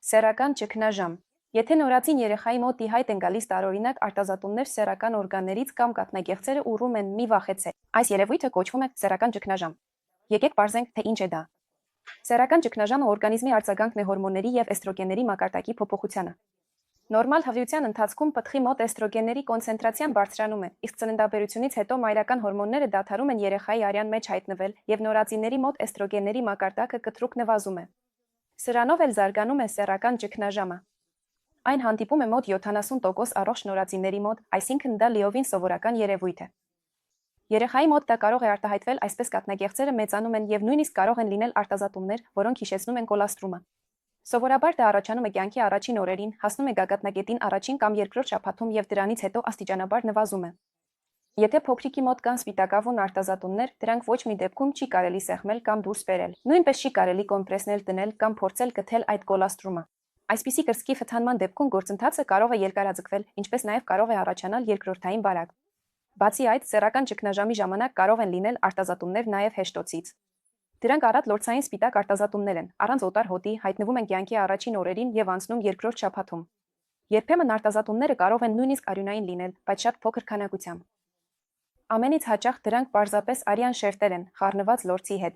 Սեռական ճգնաժամ։ Եթե նորածին երեխայի մոտ ի հայտ են գալիս տարօրինակ արտազատումներ սեռական օրգաններից կամ կաթնագեղձերը ուռում են, մի վախեցեք։ Այս երևույթը կոչվում է սեռական ճգնաժամ։ Եկեք պարզենք, թե ինչ է դա։ Սեռական ճգնաժամը օրգանիզմի արձագանքն է հորմոնների եւ էստրոգենների մակարդակի փոփոխությանը։ Նորմալ հղիության ընթացքում պտղի մոտ էստրոգենների կոնցենտրացիան բարձրանում է, իսկ ծննդաբերությունից հետո մայրական հորմոնները դադարում են երեխայի արյան մեջ հայտնվել եւ նորածինների մոտ էստրոգենների մակարդակը կտրուկ նվազում է։ Սրանով էլ զարգանում է սեռական ճգնաժամը։ Այն հանդիպում է մոտ 70% առողջ նորածինների մոտ, այսինքն դա լիովին սովորական երևույթ է։ Երեխայի մոտ դա կարող է արտահայտվել այսպես կաթնագեղձերը մեծանում են եւ նույնիսկ կարող են լինել արտազատումներ, որոնք հիշեցնում են կոլաստրումը։ Սովորաբար դա առաջանում է կյանքի առաջին օրերին, հասնում է գագաթնակետին առաջին կամ երկրորդ շաբաթում եւ դրանից հետո աստիճանաբար նվազում է։ Եթե փոքրիկի մոտ կան սպիտակավուն արտազատումներ, դրանք ոչ մի դեպքում չի կարելի սեղմել կամ դուրս բերել։ Նույնպես չի կարելի կոմպրեսնել դնել կամ փորձել գտել այդ կոլաստրումը։ Այսպիսի կրծքի խթանման դեպքում գործընթացը կարող է երկարաձգվել, ինչպես նաև կարող է առաջանալ երկրորդային բարակ։ Բացի այդ, սեռական ճգնաժամի ժամանակ կարող են լինել արտազատումներ նաև հեշտոցից։ Դրանք առատ լորձային սպիտակ արտազատումներ են, առանց օտար հոտի, հայտնվում են կյանքի առաջին օրերին եւ անցնում երկրորդ շաբաթում։ Երբեմն արտազատումները կարող են նույնիսկ արյունային լինել, բայց շատ փոքր քանակությամբ։ Ամենից հաճախ դրանք պարզապես արյան շերտեր են, խառնված լորձի հետ։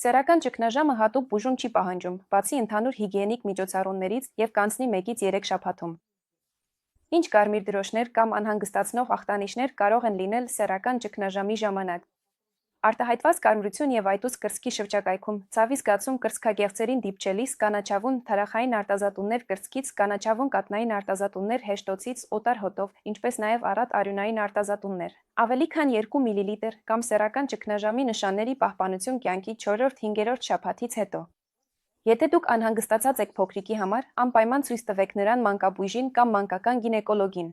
Սեռական ճգնաժամը հատուկ բուժում չի պահանջում, բացի ընդհանուր հիգիենիկ միջոցառումներից եւ կանցնի 1-ից 3 շաբաթում։ Ինչ կարմիր դրոշներ կամ անհանգստացնող ախտանիշներ կարող են լինել սեռական ճգնաժամի ժամանակ։ Արտահայտված կարմրություն եւ այտուց կրծքի շրջակայքում, ցավի զգացում կրծքագեղձերին դիպչելիս, կանաչավուն թարախային արտազատումներ կրծքից, կանաչավուն կատնային արտազատումներ հեշտոցից, օտար հոտով, ինչպես նաև առատ արյունային արտազատումներ։ Ավելի քան 2 մլ կամ սեռական ճգնաժամի նշանների պահպանություն կյանքի 4-5-րդ շաբաթից հետո։ Եթե դուք անհանգստացած եք փոքրիկի համար, անպայման ցույց տվեք նրան մանկաբույժին կամ մանկական գինեկոլոգին։